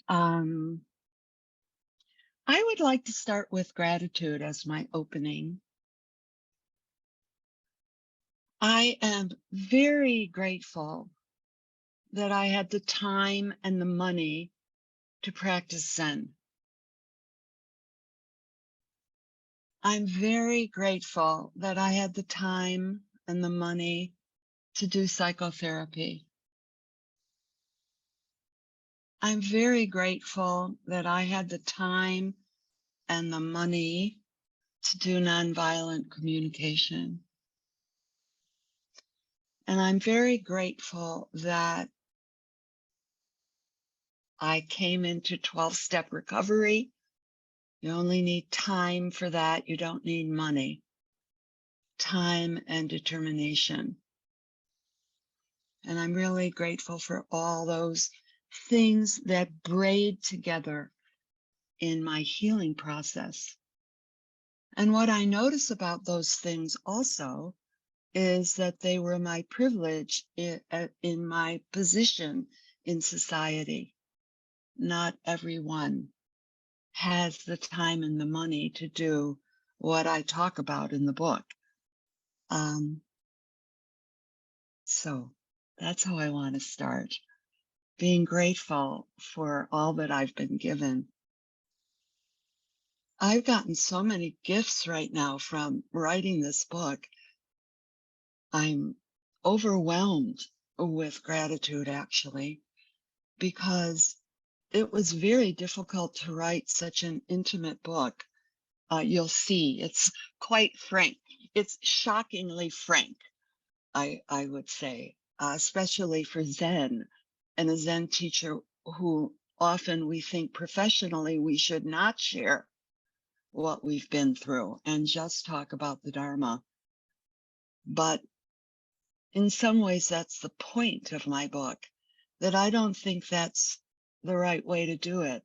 Um, I would like to start with gratitude as my opening. I am very grateful that I had the time and the money to practice Zen. I'm very grateful that I had the time and the money to do psychotherapy. I'm very grateful that I had the time and the money to do nonviolent communication. And I'm very grateful that I came into 12-step recovery. You only need time for that. You don't need money. Time and determination. And I'm really grateful for all those things that braid together in my healing process. And what I notice about those things also is that they were my privilege in my position in society. Not everyone has the time and the money to do what I talk about in the book. So that's how I want to start, being grateful for all that I've been given. I've gotten so many gifts right now from writing this book. I'm overwhelmed with gratitude, actually, because it was very difficult to write such an intimate book. You'll see it's quite frank. It's shockingly frank, I would say, especially for Zen and a Zen teacher who often we think professionally we should not share what we've been through and just talk about the Dharma. But in some ways, that's the point of my book, that I don't think that's the right way to do it.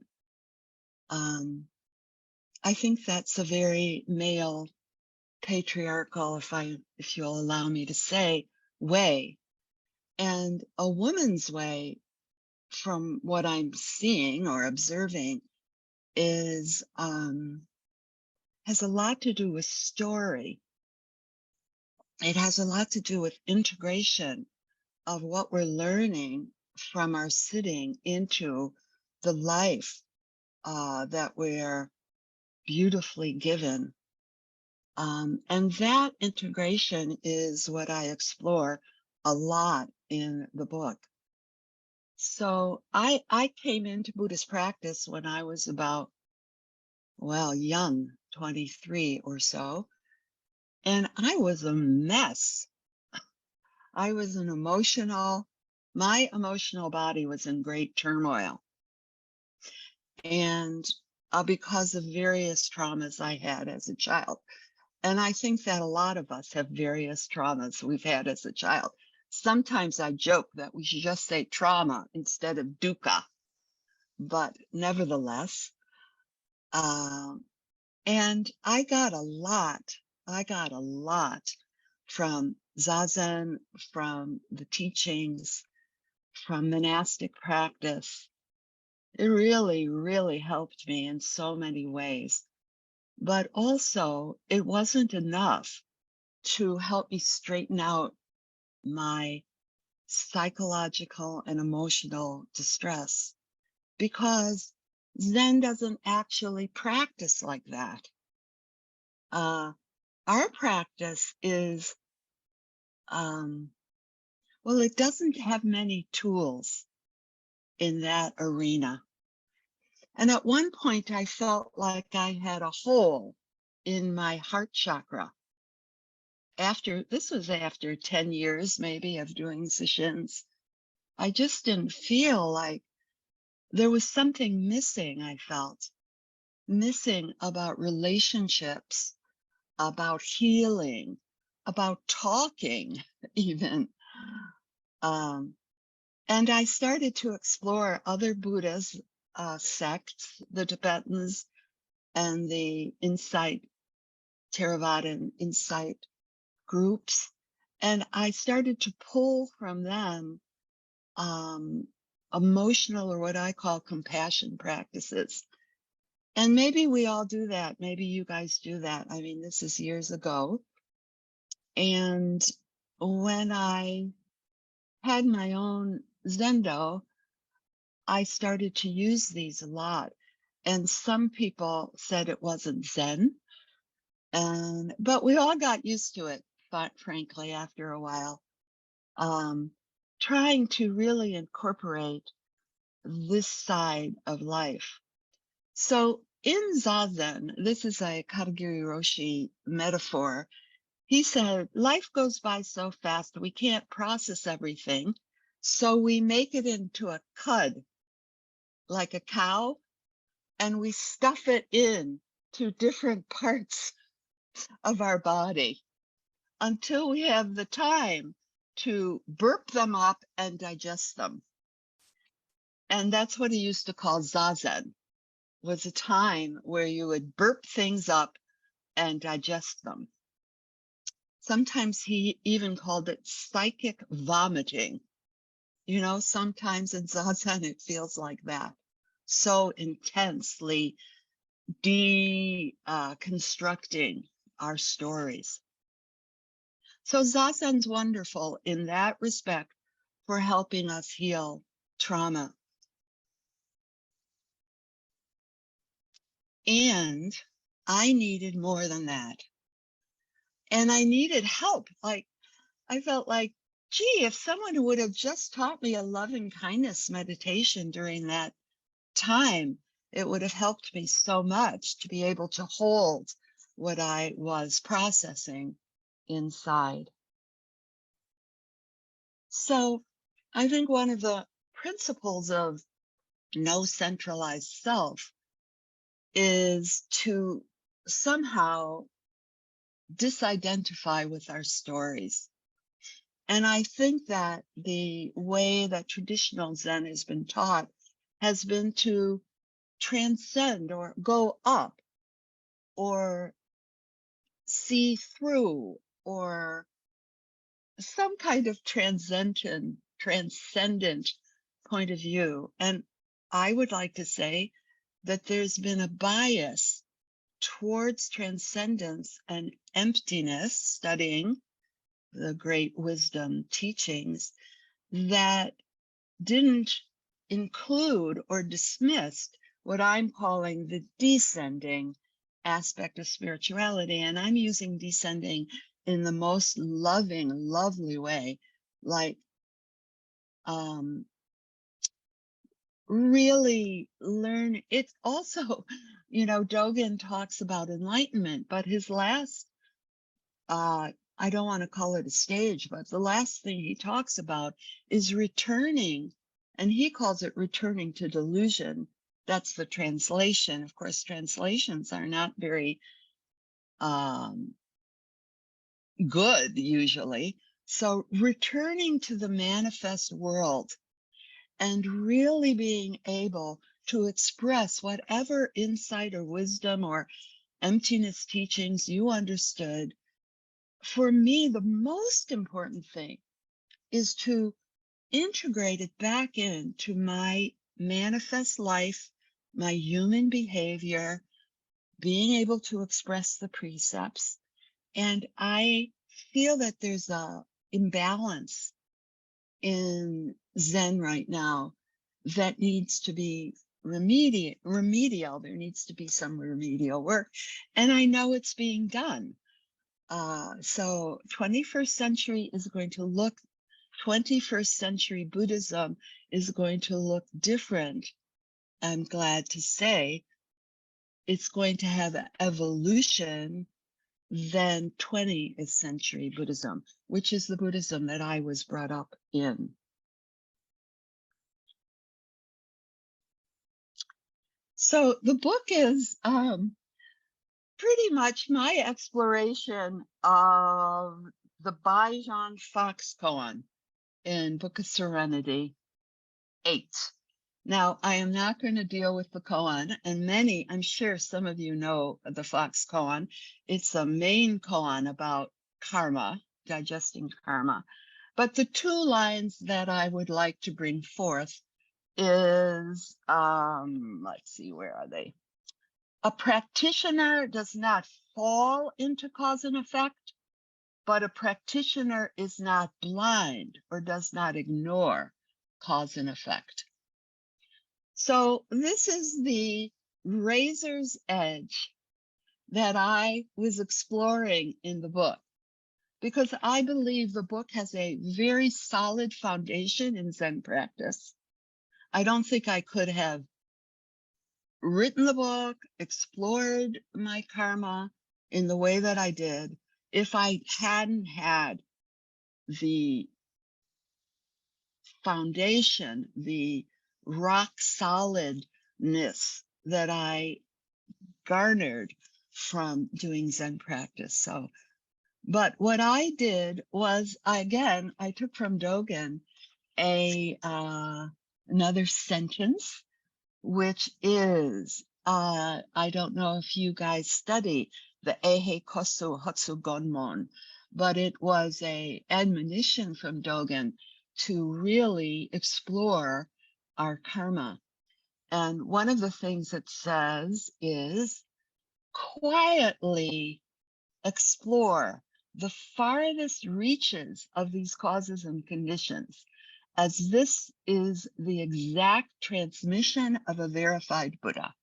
I think that's a very male, patriarchal, if you'll allow me to say, way. And a woman's way, from what I'm seeing or observing, is has a lot to do with story. It has a lot to do with integration of what we're learning from our sitting into the life that we're beautifully given. And that integration is what I explore a lot in the book. So I came into Buddhist practice when I was about, well, young, 23 or so, and I was a mess. I was my emotional body was in great turmoil. And because of various traumas I had as a child. And I think that a lot of us have various traumas we've had as a child. Sometimes I joke that we should just say trauma instead of dukkha, but nevertheless, and I got a lot from zazen, from the teachings, from monastic practice. It really, really helped me in so many ways. But also, it wasn't enough to help me straighten out my psychological and emotional distress, because Zen doesn't actually practice like that. Our practice is, well, it doesn't have many tools in that arena. And at one point, I felt like I had a hole in my heart chakra. This was after 10 years maybe of doing sessions. I just didn't feel like there was something missing. I felt missing about relationships, about healing, about talking even. And I started to explore other Buddhist sects, the Tibetans and the Insight, Theravada Insight groups. And I started to pull from them emotional, or what I call compassion practices. And maybe we all do that. Maybe you guys do that. I mean, this is years ago. And when I had my own Zendo, I started to use these a lot. And some people said it wasn't Zen. But we all got used to it, frankly, after a while. Trying to really incorporate this side of life. So in zazen, this is a Katagiri Roshi metaphor. He said, life goes by so fast, we can't process everything. So we make it into a cud, like a cow, and we stuff it in to different parts of our body until we have the time to burp them up and digest them. And that's what he used to call zazen, was a time where you would burp things up and digest them. Sometimes he even called it psychic vomiting. You know, sometimes in zazen it feels like that. So intensely deconstructing our stories. So zazen's wonderful in that respect for helping us heal trauma. And I needed more than that. And I needed help. Like, I felt like, gee, if someone would have just taught me a loving kindness meditation during that time, it would have helped me so much to be able to hold what I was processing inside. So I think one of the principles of no centralized self is to somehow disidentify with our stories. And I think that the way that traditional Zen has been taught has been to transcend or go up or see through or some kind of transcendent point of view. And I would like to say that there's been a bias towards transcendence and emptiness, studying the great wisdom teachings, that didn't include or dismissed what I'm calling the descending aspect of spirituality. And I'm using descending in the most loving, lovely way, like really learn. It's also, you know, Dogen talks about enlightenment, but his last, I don't want to call it a stage, but the last thing he talks about is returning, and he calls it returning to delusion. That's the translation. Of course, translations are not very good usually. So returning to the manifest world and really being able to express whatever insight or wisdom or emptiness teachings you understood. For me, the most important thing is to integrate it back into my manifest life, my human behavior, being able to express the precepts. And I feel that there's a imbalance in Zen right now that needs to be remedial. There needs to be some remedial work. And I know it's being done. So 21st century is going to look, 21st century Buddhism is going to look different. I'm glad to say it's going to have an evolution than 20th century Buddhism, which is the Buddhism that I was brought up in. So the book is pretty much my exploration of the Baijan Fox koan in Book of Serenity 8. Now, I am not going to deal with the koan, and many, I'm sure some of you know the Fox koan. It's a main koan about karma, digesting karma. But the two lines that I would like to bring forth is, let's see, where are they? A practitioner does not fall into cause and effect, but a practitioner is not blind or does not ignore cause and effect. So this is the razor's edge that I was exploring in the book, because I believe the book has a very solid foundation in Zen practice. I don't think I could have written the book, explored my karma in the way that I did if I hadn't had the foundation, the rock solidness that I garnered from doing Zen practice. So, but what I did was, I took from Dogen another sentence, which is, I don't know if you guys study the Ehe Kosu Hotsu Gonmon, but it was a admonition from Dogen to really explore our karma. And one of the things it says is, quietly explore the farthest reaches of these causes and conditions, as this is the exact transmission of a verified Buddha.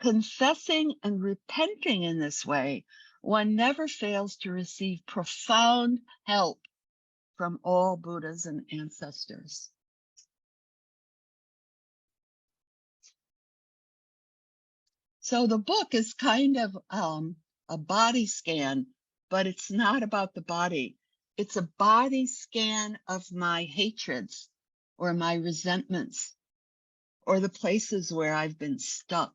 Confessing and repenting in this way, one never fails to receive profound help from all Buddhas and ancestors. So the book is kind of a body scan, but it's not about the body. It's a body scan of my hatreds or my resentments or the places where I've been stuck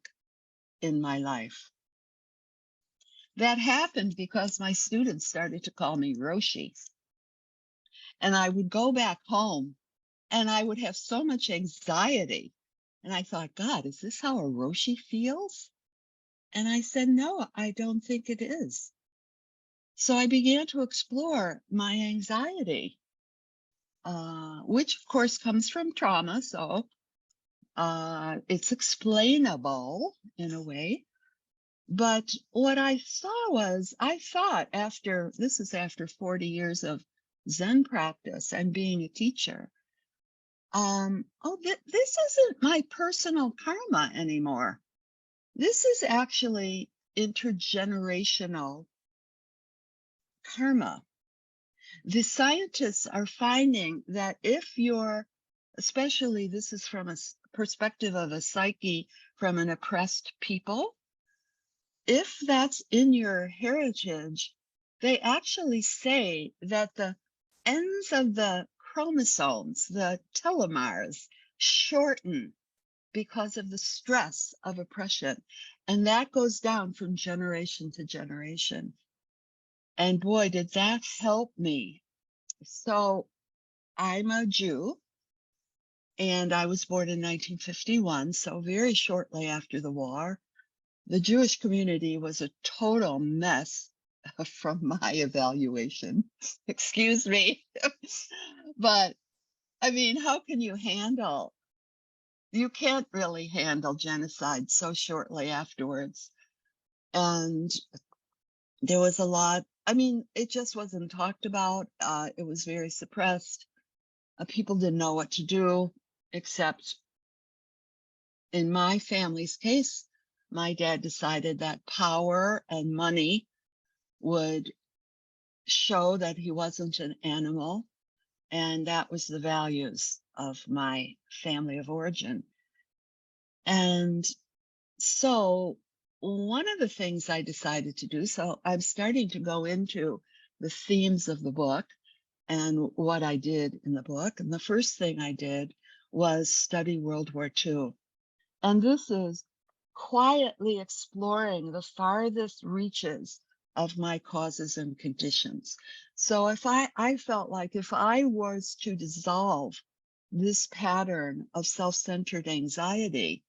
in my life. That happened because my students started to call me Roshi. And I would go back home and I would have so much anxiety. And I thought, God, is this how a Roshi feels? And I said, no, I don't think it is. So I began to explore my anxiety, which of course comes from trauma. So it's explainable in a way. But what I saw was, I thought this is after 40 years of Zen practice and being a teacher, this isn't my personal karma anymore. This is actually intergenerational karma. The scientists are finding that if you're, especially this is from a perspective of a psyche from an oppressed people, if that's in your heritage, they actually say that the ends of the chromosomes, the telomeres, shorten because of the stress of oppression. And that goes down from generation to generation. And boy, did that help me. So I'm a Jew, and I was born in 1951, so very shortly after the war. The Jewish community was a total mess from my evaluation. Excuse me. But I mean, how can you can't really handle genocide so shortly afterwards. And there was a lot, I mean, it just wasn't talked about. It was very suppressed. People didn't know what to do, except in my family's case, my dad decided that power and money would show that he wasn't an animal. And that was the values of my family of origin. And so one of the things I decided to do, so I'm starting to go into the themes of the book and what I did in the book. And the first thing I did was study World War II. And this is quietly exploring the farthest reaches of my causes and conditions. So if I felt like if I was to dissolve this pattern of self-centered anxiety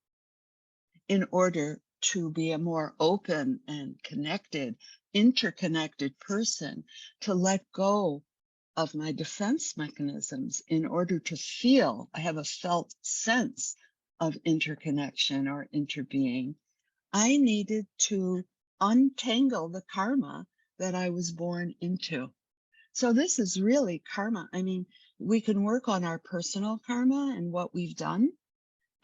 in order to be a more open and connected, interconnected person, to let go of my defense mechanisms in order to feel, I have a felt sense of interconnection or interbeing. I needed to untangle the karma that I was born into. So this is really karma. I mean, we can work on our personal karma and what we've done.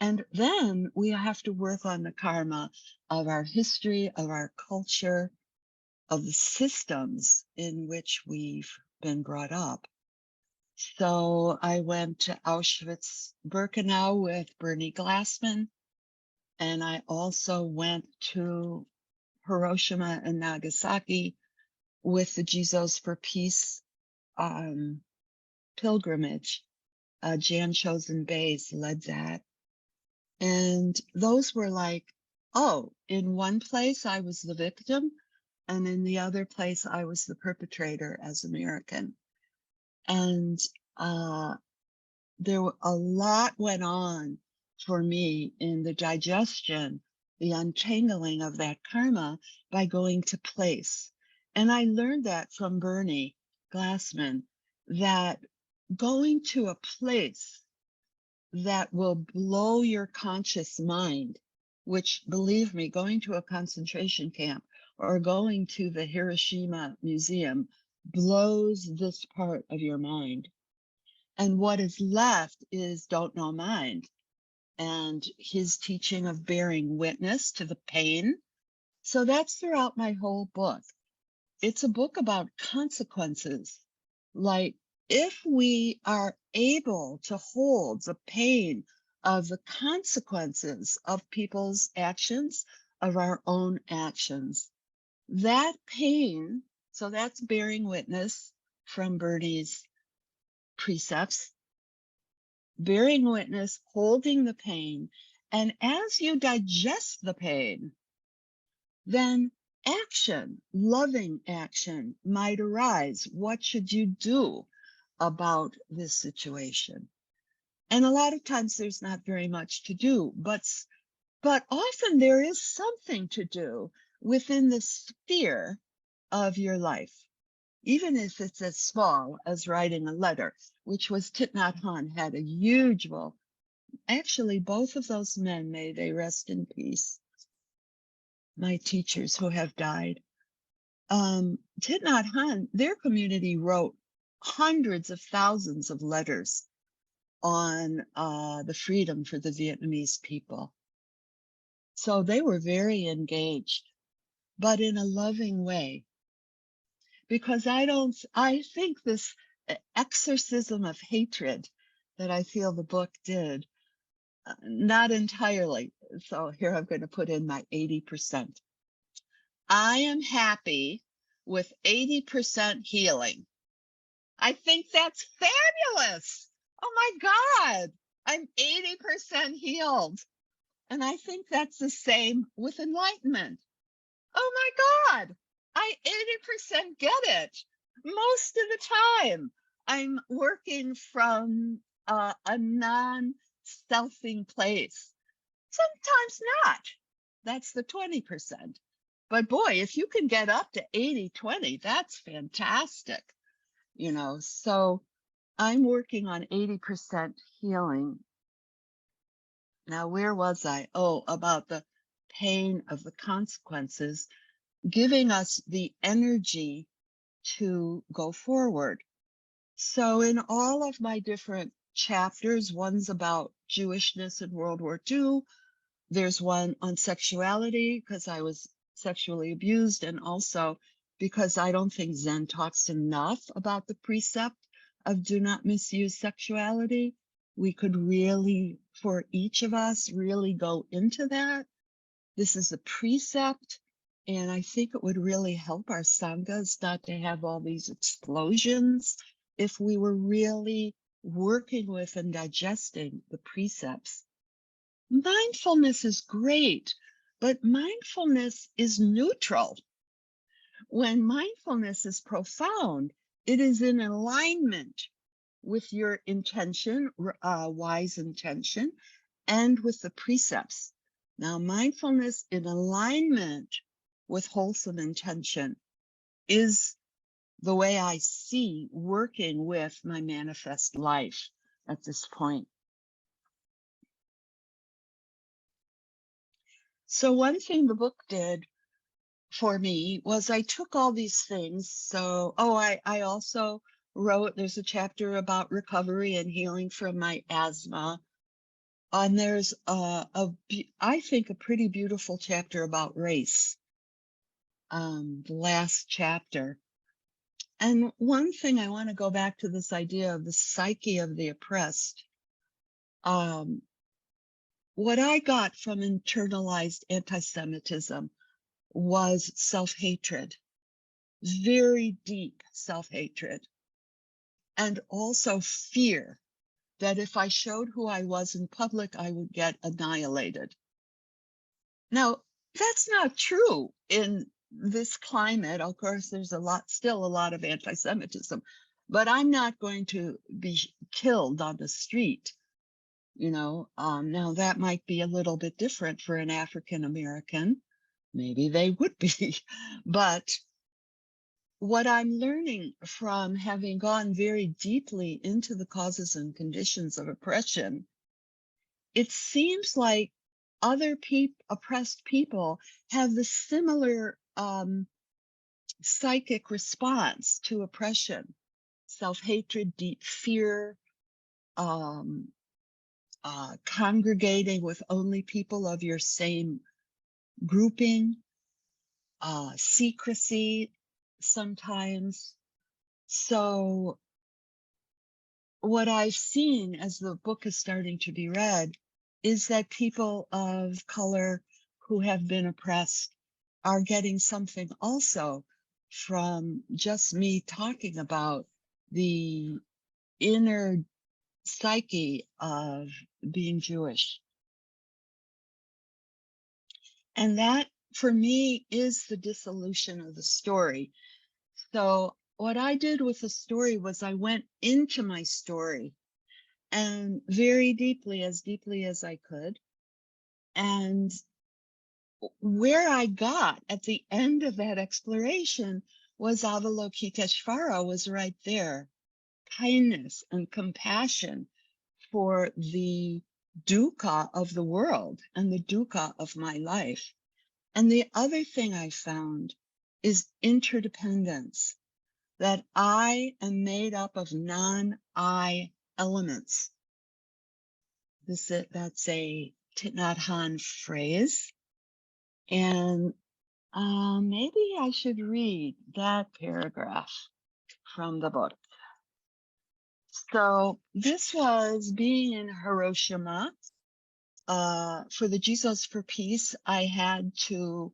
And then we have to work on the karma of our history, of our culture, of the systems in which we've been brought up. So I went to Auschwitz-Birkenau with Bernie Glassman, and I also went to Hiroshima and Nagasaki with the Jesus for Peace pilgrimage. Jan Chosen Bays led that. And those were like, oh, in one place I was the victim, and in the other place I was the perpetrator as American. And a lot went on for me in the digestion, the untangling of that karma by going to place. And I learned that from Bernie Glassman, that going to a place that will blow your conscious mind, which, believe me, going to a concentration camp or going to the Hiroshima Museum blows this part of your mind. And what is left is don't know mind, and his teaching of bearing witness to the pain. So that's throughout my whole book. It's a book about consequences. Like, if we are able to hold the pain of the consequences of people's actions, of our own actions, that pain, so that's bearing witness from Bernie's precepts, bearing witness, holding the pain. And as you digest the pain, then action, loving action might arise. What should you do about this situation? And a lot of times there's not very much to do, but often there is something to do within the sphere of your life, even if it's as small as writing a letter, which was Thich Nhat Hanh had a huge role. Actually, both of those men, may they rest in peace, my teachers who have died. Thich Nhat Hanh, their community wrote hundreds of thousands of letters on the freedom for the Vietnamese people. So they were very engaged, but in a loving way. Because I think this exorcism of hatred that I feel the book did, not entirely. So here I'm going to put in my 80%. I am happy with 80% healing. I think that's fabulous. Oh my God, I'm 80% healed. And I think that's the same with enlightenment. Oh my God, I 80% get it. Most of the time, I'm working from a non-selfing place. Sometimes not. That's the 20%. But boy, if you can get up to 80-20, that's fantastic. You know, so I'm working on 80% healing. Now, where was I? Oh, about the pain of the consequences, giving us the energy to go forward. So in all of my different chapters, one's about Jewishness in World War II. There's one on sexuality, because I was sexually abused, and also because I don't think Zen talks enough about the precept of do not misuse sexuality. We could really, for each of us, really go into that. This is a precept, and I think it would really help our Sanghas not to have all these explosions if we were really working with and digesting the precepts. Mindfulness is great, but mindfulness is neutral. When mindfulness is profound, it is in alignment with your intention, wise intention, and with the precepts. Now, mindfulness in alignment with wholesome intention is the way I see working with my manifest life at this point. So one thing the book did for me was I took all these things. So, I also wrote, there's a chapter about recovery and healing from my asthma. And there's I think a pretty beautiful chapter about race, the last chapter. And one thing I want to go back to this idea of the psyche of the oppressed. What I got from internalized anti-Semitism was self-hatred, very deep self-hatred, and also fear that if I showed who I was in public, I would get annihilated. Now, that's not true in this climate. Of course, there's still a lot of anti-Semitism, but I'm not going to be killed on the street. Now that might be a little bit different for an African American. Maybe they would be, but what I'm learning from having gone very deeply into the causes and conditions of oppression, it seems like other oppressed people have the similar psychic response to oppression: self-hatred, deep fear, congregating with only people of your same grouping, secrecy sometimes. So what I've seen as the book is starting to be read is that people of color who have been oppressed are getting something also from just me talking about the inner psyche of being Jewish. And that, for me, is the dissolution of the story. So what I did with the story was I went into my story and very deeply as I could. And where I got at the end of that exploration was Avalokiteshvara was right there. Kindness and compassion for the dukkha of the world and the dukkha of my life. And the other thing I found is interdependence, that I am made up of non-I elements. That's a Thich Nhat Hanh phrase. And maybe I should read that paragraph from the book. So this was being in Hiroshima. For the Jesus for Peace, I had to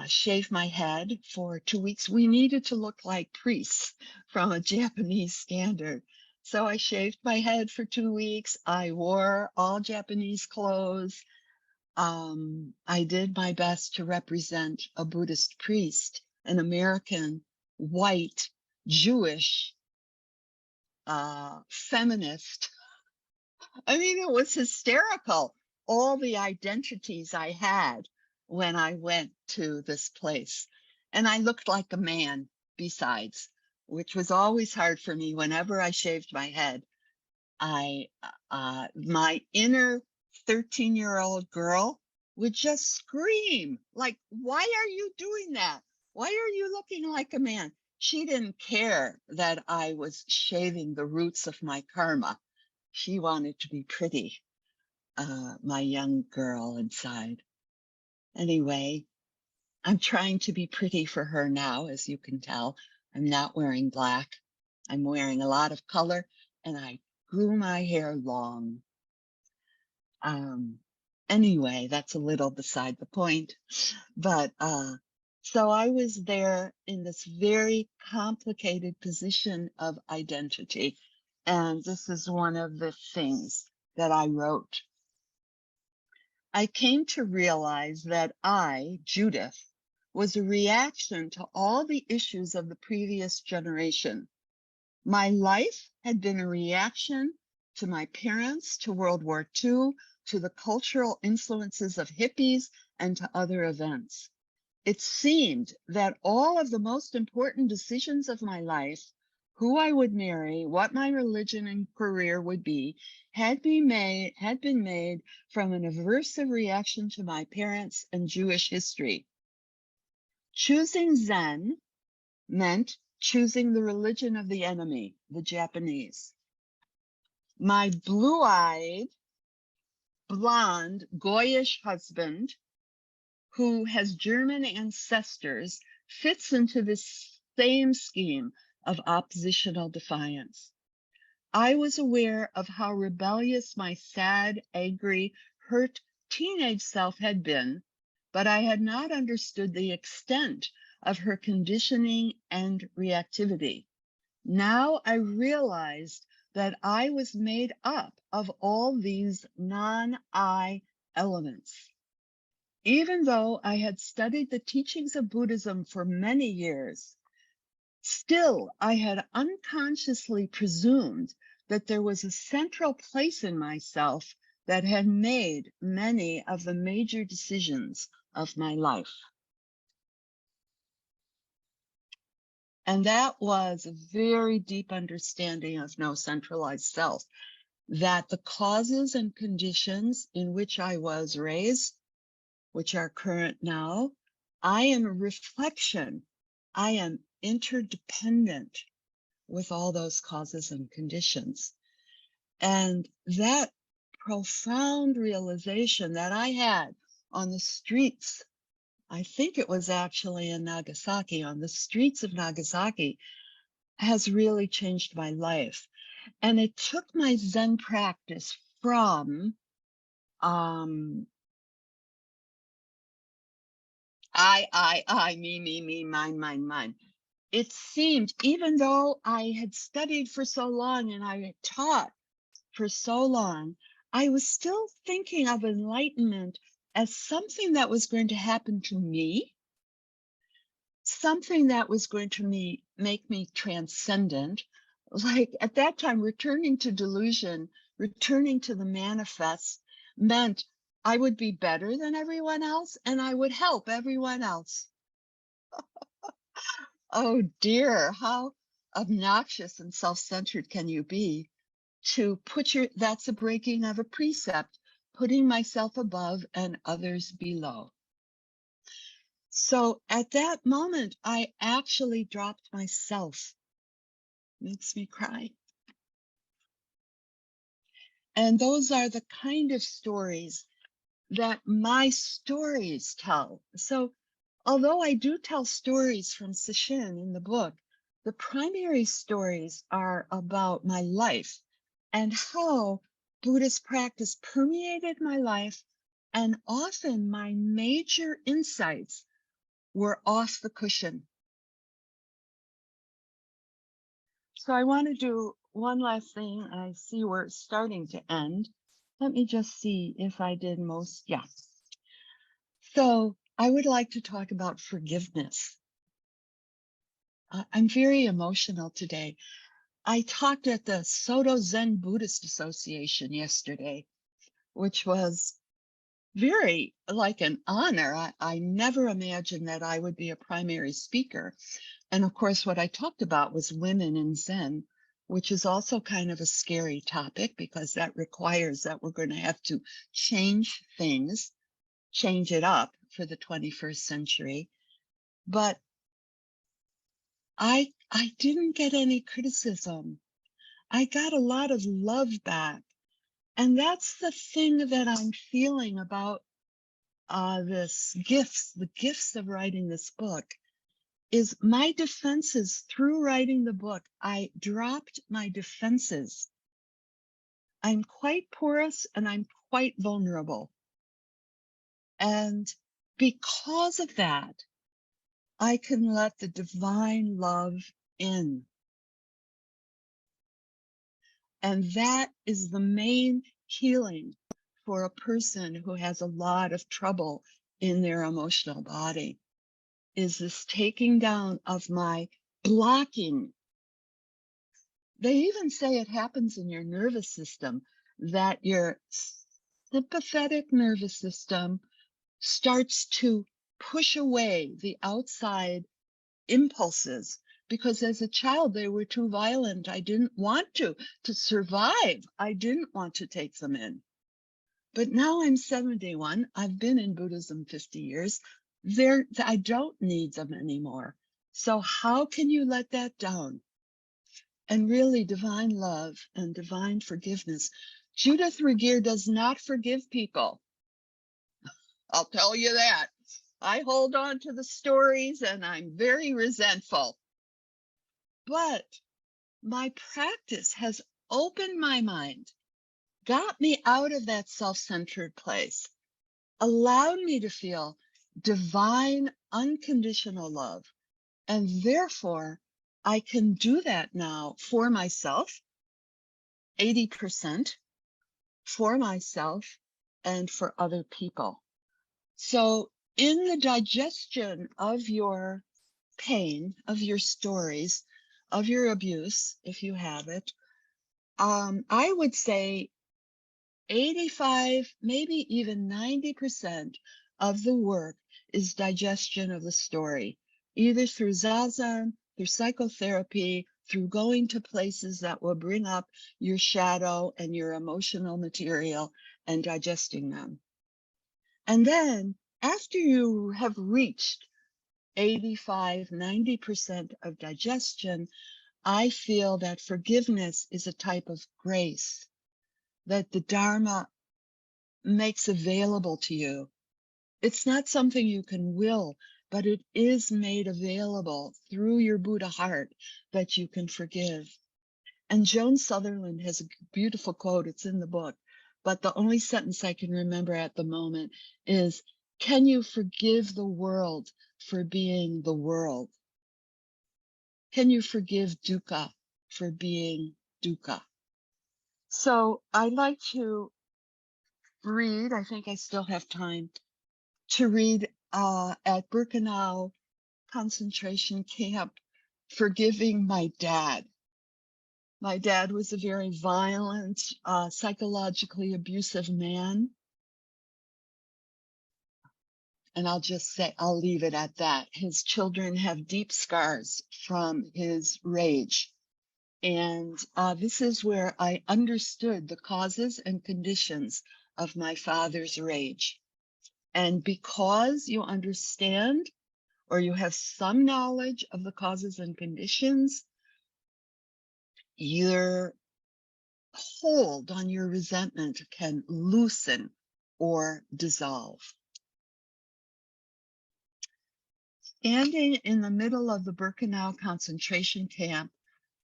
shave my head for 2 weeks. We needed to look like priests from a Japanese standard. So I shaved my head for 2 weeks. I wore all Japanese clothes. I did my best to represent a Buddhist priest, an American, white, Jewish, feminist. I mean, it was hysterical, all the identities I had when I went to this place. And I looked like a man besides, which was always hard for me whenever I shaved my head. My inner 13-year-old girl would just scream, like, why are you doing that? Why are you looking like a man? She didn't care that I was shaving the roots of my karma. She wanted to be pretty, my young girl inside. Anyway, I'm trying to be pretty for her now, as you can tell. I'm not wearing black. I'm wearing a lot of color, and I grew my hair long. Anyway, that's a little beside the point. But so I was there in this very complicated position of identity. And this is one of the things that I wrote. I came to realize that I, Judith, was a reaction to all the issues of the previous generation. My life had been a reaction to my parents, to World War II, to the cultural influences of hippies, and to other events. it seemed that all of the most important decisions of my life, who I would marry, what my religion and career would be, had been made from an aversive reaction to my parents and Jewish history. Choosing Zen meant choosing the religion of the enemy, the Japanese. My blue-eyed, blonde, Goyish husband, who has German ancestors, fits into this same scheme of oppositional defiance. I was aware of how rebellious my sad, angry, hurt teenage self had been, but I had not understood the extent of her conditioning and reactivity. Now I realized that I was made up of all these non-I elements. Even though I had studied the teachings of Buddhism for many years, still I had unconsciously presumed that there was a central place in myself that had made many of the major decisions of my life. And that was a very deep understanding of no centralized self, that the causes and conditions in which I was raised, which are current now, I am a reflection. I am interdependent with all those causes and conditions. And that profound realization that I had on the streets, I think it was actually in Nagasaki, on the streets of Nagasaki, has really changed my life. And it took my Zen practice from me, mine. It seemed, even though I had studied for so long and I had taught for so long, I was still thinking of enlightenment as something that was going to happen to me, something that was going to make me transcendent. Like at that time, returning to delusion, returning to the manifest meant I would be better than everyone else and I would help everyone else. Oh dear, how obnoxious and self-centered can you be to put that's a breaking of a precept, putting myself above and others below. So at that moment, I actually dropped myself. Makes me cry. And those are the kind of stories that my stories tell. So although I do tell stories from Sesshin in the book, the primary stories are about my life and how Buddhist practice permeated my life, and often my major insights were off the cushion. So I want to do one last thing. I see we're starting to end. Let me just see if I did most. Yeah. So I would like to talk about forgiveness. I'm very emotional today. I talked at the Soto Zen Buddhist Association yesterday, which was very like an honor. I never imagined that I would be a primary speaker. And of course, what I talked about was women in Zen, which is also kind of a scary topic because that requires that we're going to have to change things, change it up for the 21st century. But I didn't get any criticism. I got a lot of love back. And that's the thing that I'm feeling about the gifts of writing this book, is my defenses through writing the book. I dropped my defenses. I'm quite porous and I'm quite vulnerable. And because of that, I can let the divine love in. And that is the main healing for a person who has a lot of trouble in their emotional body, is this taking down of my blocking. They even say it happens in your nervous system, that your sympathetic nervous system starts to push away the outside impulses, because as a child they were too violent. I didn't want to survive. I didn't want to take them in. But now I'm 71. I've been in Buddhism 50 years. I don't need them anymore. So how can you let that down? And really, divine love and divine forgiveness. Judith Ragir does not forgive people. I'll tell you that. I hold on to the stories and I'm very resentful. But my practice has opened my mind, got me out of that self-centered place, allowed me to feel divine, unconditional love. And therefore, I can do that now for myself, 80% for myself and for other people. So in the digestion of your pain, of your stories, of your abuse, if you have it, I would say 85, maybe even 90% of the work is digestion of the story, either through zazen, through psychotherapy, through going to places that will bring up your shadow and your emotional material and digesting them. And then after you have reached 85, 90% of digestion, I feel that forgiveness is a type of grace that the Dharma makes available to you. It's not something you can will, but it is made available through your Buddha heart that you can forgive. And Joan Sutherland has a beautiful quote, it's in the book, but the only sentence I can remember at the moment is, can you forgive the world for being the world? Can you forgive dukkha for being dukkha? So I like to read, I think I still have time to read at Birkenau concentration camp, forgiving my dad. My dad was a very violent, psychologically abusive man. And I'll just say, I'll leave it at that. His children have deep scars from his rage. And this is where I understood the causes and conditions of my father's rage. And because you understand, or you have some knowledge of the causes and conditions, your hold on your resentment can loosen or dissolve. Standing in the middle of the Birkenau concentration camp,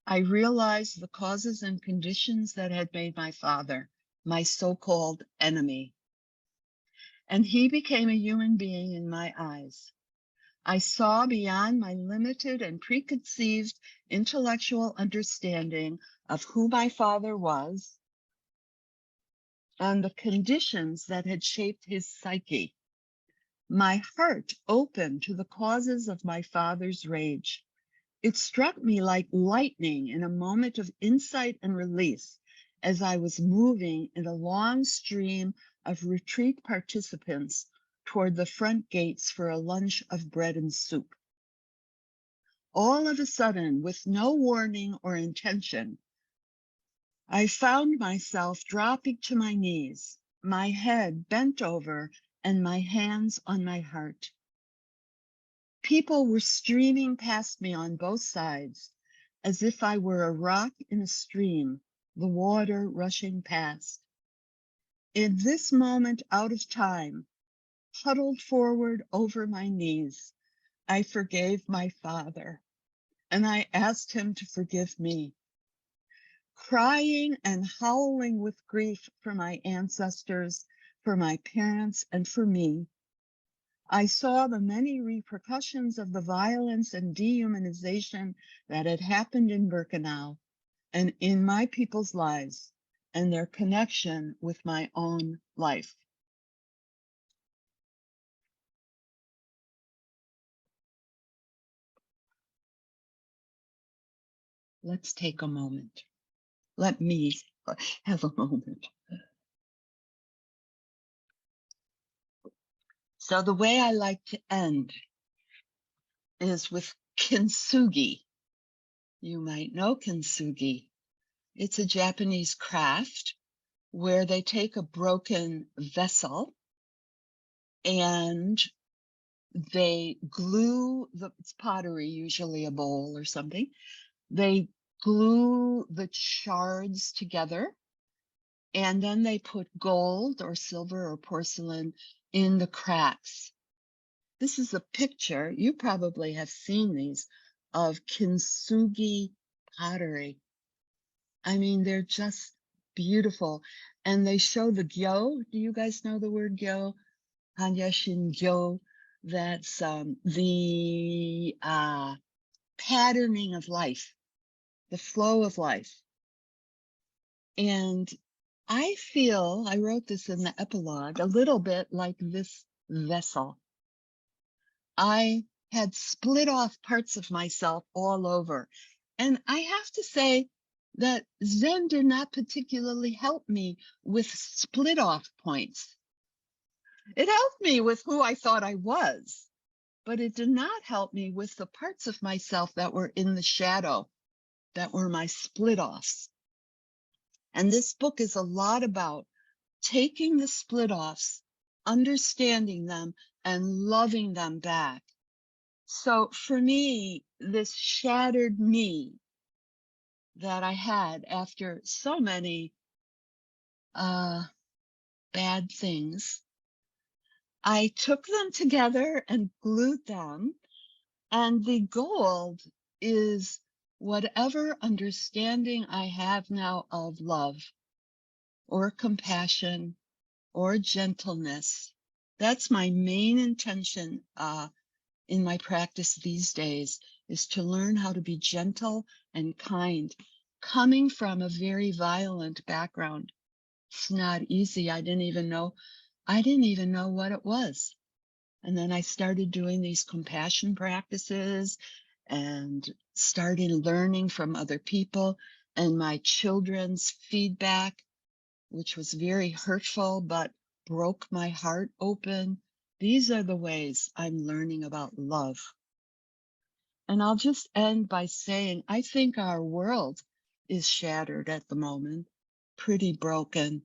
I realized the causes and conditions that had made my father my so-called enemy. And he became a human being in my eyes. I saw beyond my limited and preconceived intellectual understanding of who my father was and the conditions that had shaped his psyche. My heart opened to the causes of my father's rage. It struck me like lightning in a moment of insight and release as I was moving in a long stream of retreat participants toward the front gates for a lunch of bread and soup. All of a sudden, with no warning or intention, I found myself dropping to my knees, my head bent over and my hands on my heart. People were streaming past me on both sides, as if I were a rock in a stream, the water rushing past. In this moment out of time, huddled forward over my knees, I forgave my father, and I asked him to forgive me. Crying and howling with grief for my ancestors, for my parents, and for me, I saw the many repercussions of the violence and dehumanization that had happened in Birkenau and in my people's lives and their connection with my own life. Let's take a moment. Let me have a moment. So the way I like to end is with kintsugi. You might know kintsugi. It's a Japanese craft where they take a broken vessel and they glue it's pottery, usually a bowl or something. They glue the shards together, and then they put gold or silver or porcelain in the cracks. This is a picture, you probably have seen these, of kintsugi pottery. I mean, they're just beautiful. And they show the gyo. Do you guys know the word gyo? Hanyashin gyo. That's the patterning of life, the flow of life. And I feel, I wrote this in the epilogue, a little bit like this vessel. I had split off parts of myself all over. And I have to say that Zen did not particularly help me with split off points. It helped me with who I thought I was, but it did not help me with the parts of myself that were in the shadow, that were my split offs. And this book is a lot about taking the split offs, understanding them, and loving them back. So for me, this shattered me that I had after so many bad things, I took them together and glued them. And the gold is whatever understanding I have now of love or compassion or gentleness. That's my main intention in my practice these days, is to learn how to be gentle and kind, coming from a very violent background. It's not easy. I didn't even know what it was. And then I started doing these compassion practices and started learning from other people, and my children's feedback, which was very hurtful, but broke my heart open. These are the ways I'm learning about love. And I'll just end by saying, I think our world is shattered at the moment, pretty broken.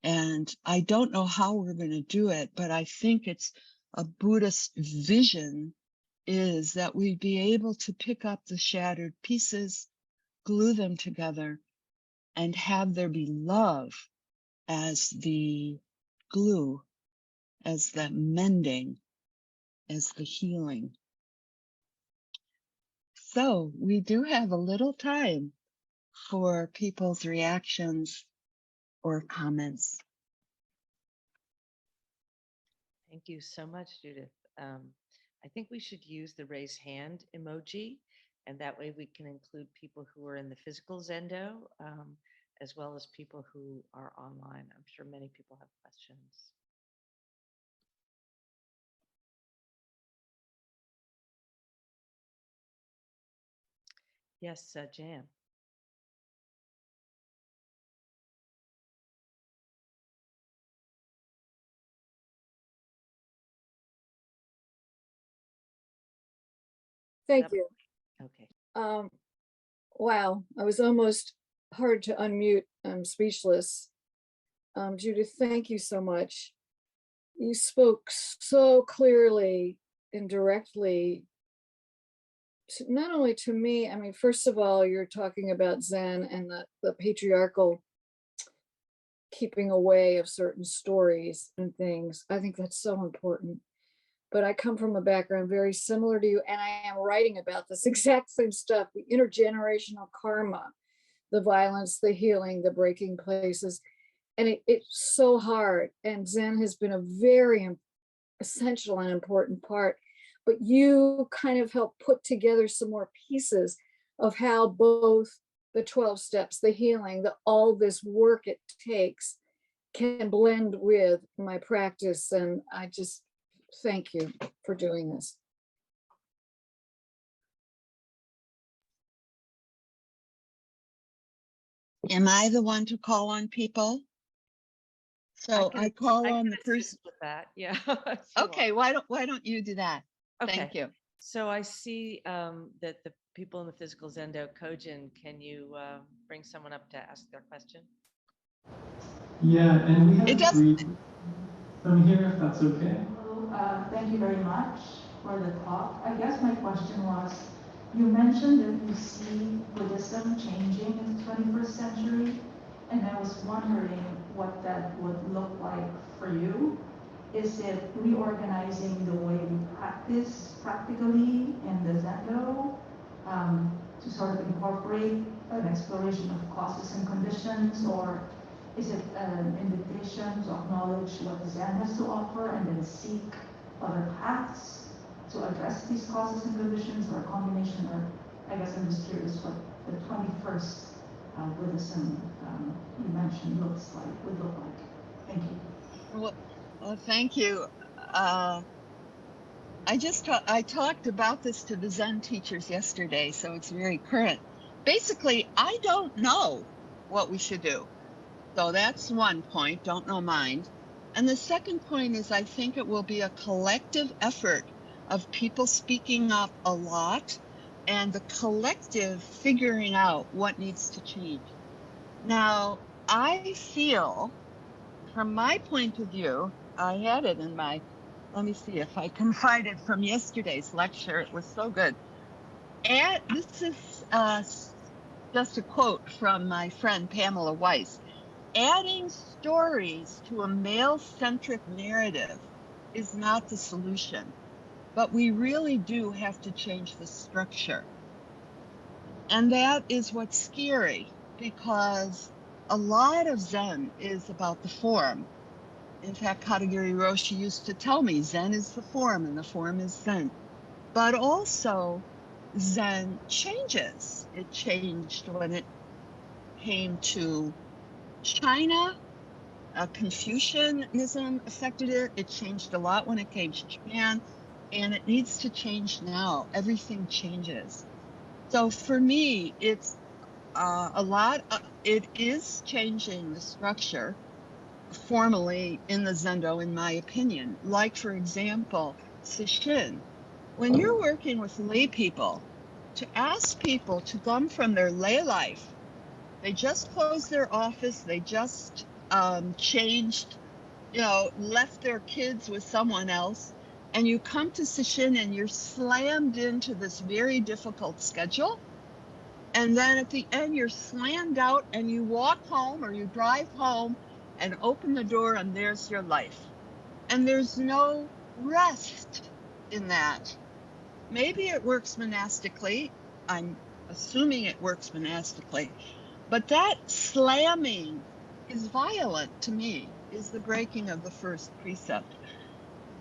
And I don't know how we're going to do it, but I think it's a Buddhist vision is that we'd be able to pick up the shattered pieces, glue them together, and have there be love as the glue, as the mending, as the healing. So we do have a little time for people's reactions or comments. Thank you so much, Judith. I think we should use the raise hand emoji, and that way we can include people who are in the physical Zendo, as well as people who are online. I'm sure many people have questions. Yes, Jan. Thank you. Okay. Wow, I was almost hard to unmute. I'm speechless. Judith, thank you so much. You spoke so clearly and directly, not only to me. I mean, first of all, you're talking about Zen and the patriarchal keeping away of certain stories and things. I think that's so important. But I come from a background very similar to you, and I am writing about this exact same stuff, the intergenerational karma, the violence, the healing, the breaking places. And it's so hard. And Zen has been a very essential and important part. But you kind of help put together some more pieces of how both the 12 steps, the healing, all this work it takes can blend with my practice. And I just thank you for doing this. Am I the one to call on people? So I call I on can the assist person. with that. Yeah. if you want. Okay, why don't you do that? Okay. Thank you. So I see that the people in the physical Zendo, Kojin, can you bring someone up to ask their question? Yeah, and we It have does. agreed from here if that's okay. Thank you very much for the talk. I guess my question was, you mentioned that you see Buddhism changing in the 21st century, and I was wondering what that would look like for you. Is it reorganizing the way we practice practically in the Zendo to sort of incorporate an exploration of causes and conditions, or is it an invitation to acknowledge what Zen has to offer and then seek other paths to address these causes and conditions, or a combination? Or I guess I'm just curious what the 21st Buddhism you mentioned would look like. Thank you. Well, thank you. I talked about this to the Zen teachers yesterday, so it's very current. Basically, I don't know what we should do. So that's one point, don't know mind. And the second point is I think it will be a collective effort of people speaking up a lot and the collective figuring out what needs to change. Now, I feel, from my point of view, I had it in my, let me see if I can find it from yesterday's lecture. It was so good. And this is just a quote from my friend Pamela Weiss. Adding stories to a male-centric narrative is not the solution, but we really do have to change the structure. And that is what's scary, because a lot of Zen is about the form. In fact, Katagiri Roshi used to tell me Zen is the form and the form is Zen. But also, Zen changes. It changed when it came to China. Confucianism affected it. It changed a lot when it came to Japan, and it needs to change now. Everything changes. So for me, it's a lot. It is changing the structure formally in the Zendo, in my opinion. Like, for example, Sesshin. When you're working with lay people, to ask people to come from their lay life, they just closed their office, they just changed, left their kids with someone else, and you come to Sesshin and you're slammed into this very difficult schedule. And then at the end, you're slammed out and you walk home or you drive home and open the door and there's your life. And there's no rest in that. Maybe it works monastically. I'm assuming it works monastically. But that slamming is violent to me, is the breaking of the first precept.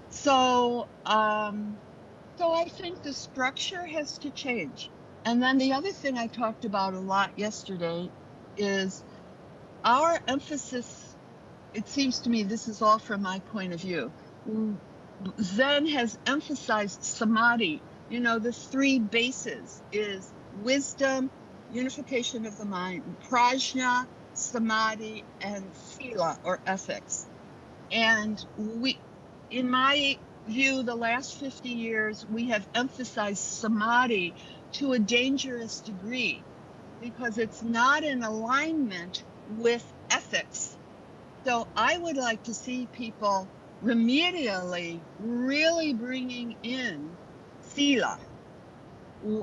So I think the structure has to change. And then the other thing I talked about a lot yesterday is our emphasis. It seems to me, this is all from my point of view. Zen has emphasized samadhi. The three bases is wisdom, unification of the mind, prajna, samadhi, and sila, or ethics. And in my view, the last 50 years, we have emphasized samadhi to a dangerous degree because it's not in alignment with ethics. So I would like to see people remedially really bringing in sila.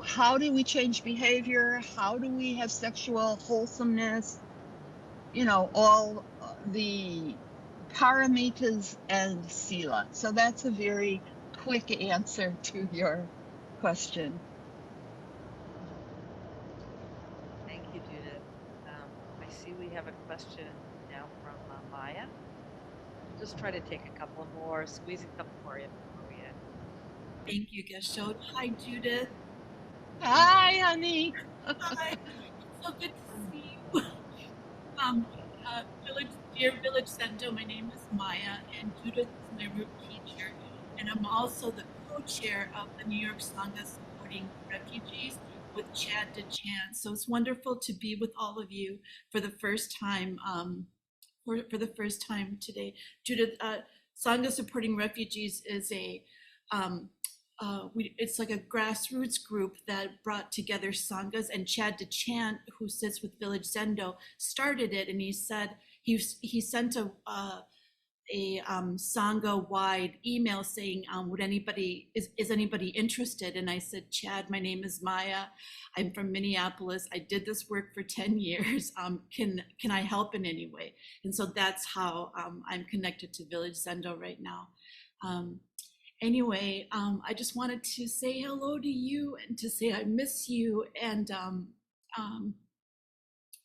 How do we change behavior? How do we have sexual wholesomeness? All the paramitas and sila. So that's a very quick answer to your question. Thank you, Judith. I see we have a question now from Maya. We'll just try to take a couple more, squeeze a couple more in before we end. Thank you, Gesho. Hi, Judith. Hi, honey. Hi. So good to see you. Dear Village Zendo, my name is Maya, and Judith is my root teacher, and I'm also the co-chair of the New York Sangha supporting refugees with Chant to Chant. So it's wonderful to be with all of you for the first time for the first time today. Judith, Sangha Supporting Refugees is it's like a grassroots group that brought together Sanghas, and Chad to Chant, who sits with Village Zendo, started it, and he said he sent a Sangha-wide email saying, would anybody, is anybody interested? And I said, Chad, my name is Maya. I'm from Minneapolis. I did this work for 10 years. Can I help in any way? And so that's how I'm connected to Village Zendo right now. Anyway, I just wanted to say hello to you and to say I miss you. And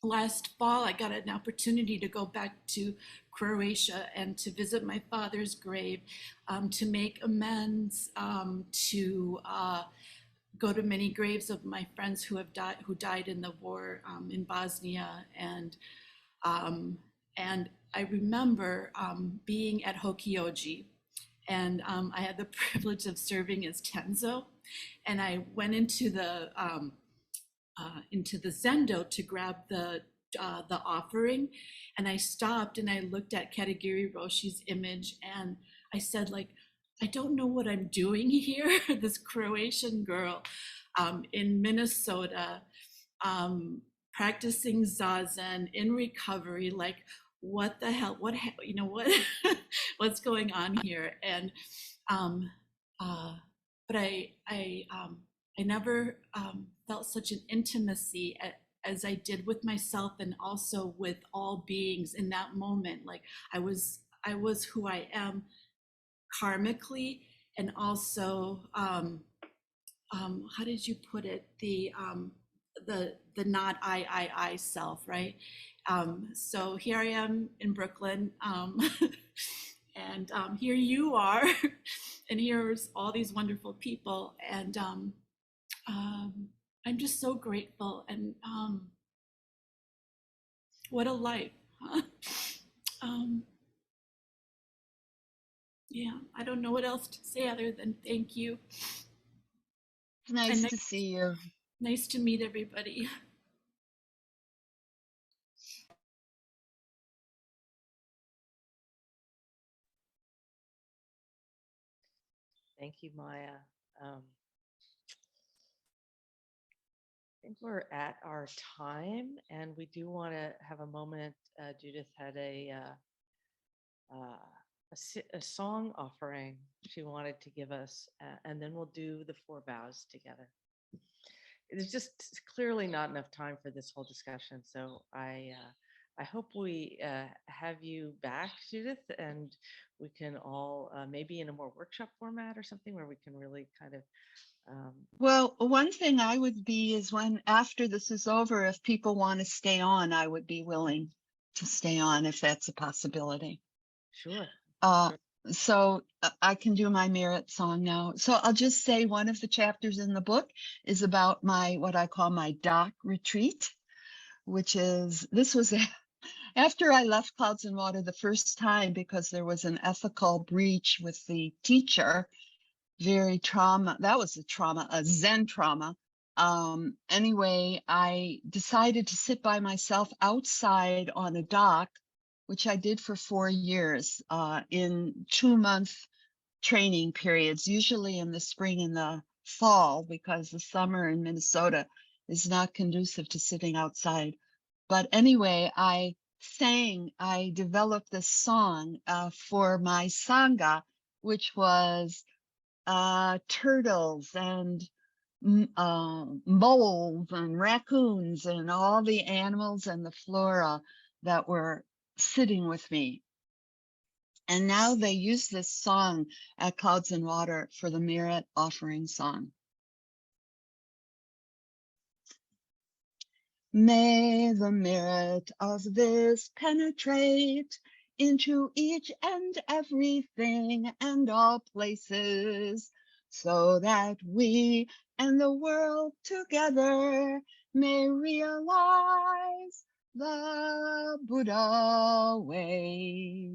last fall, I got an opportunity to go back to Croatia and to visit my father's grave, to make amends, to go to many graves of my friends who died in the war in Bosnia, and I remember being at Hokioji, and I had the privilege of serving as Tenzo, and I went into the Zendo to grab the offering, and I stopped and I looked at Katagiri Roshi's image, and I said, like, I don't know what I'm doing here. This Croatian girl in Minnesota, practicing zazen in recovery, like, what the hell, what's going on here? And but I never felt such an intimacy as I did with myself, and also with all beings in that moment. Like, I was who I am karmically, and also how did you put it, the not I self, right? So here I am in Brooklyn, and here you are, and here's all these wonderful people, and I'm just so grateful, and what a life, huh? Yeah, I don't know what else to say other than thank you. It's nice to see you. Nice to meet everybody. Thank you, Maya. I think we're at our time, and we do want to have a moment. Judith had a song offering she wanted to give us, and then we'll do the 4 vows together. There's just clearly not enough time for this whole discussion, so I hope we have you back, Judith, and we can all maybe in a more workshop format or something where we can really kind of. Well, one thing I would be is, when after this is over, if people want to stay on, I would be willing to stay on if that's a possibility. Sure. So I can do my merit song now. So I'll just say one of the chapters in the book is about what I call my dock retreat, which is, this was after I left Clouds and Water the first time, because there was an ethical breach with the teacher. Very trauma. That was a Zen trauma. Anyway, I decided to sit by myself outside on a dock, which I did for 4 years, in 2-month training periods, usually in the spring and the fall, because the summer in Minnesota is not conducive to sitting outside. But anyway, I developed this song for my Sangha, which was turtles and moles and raccoons and all the animals and the flora that were sitting with me. And now they use this song at Clouds and Water for the merit offering song. May the merit of this penetrate into each and everything and all places, so that we and the world together may realize the Buddha way.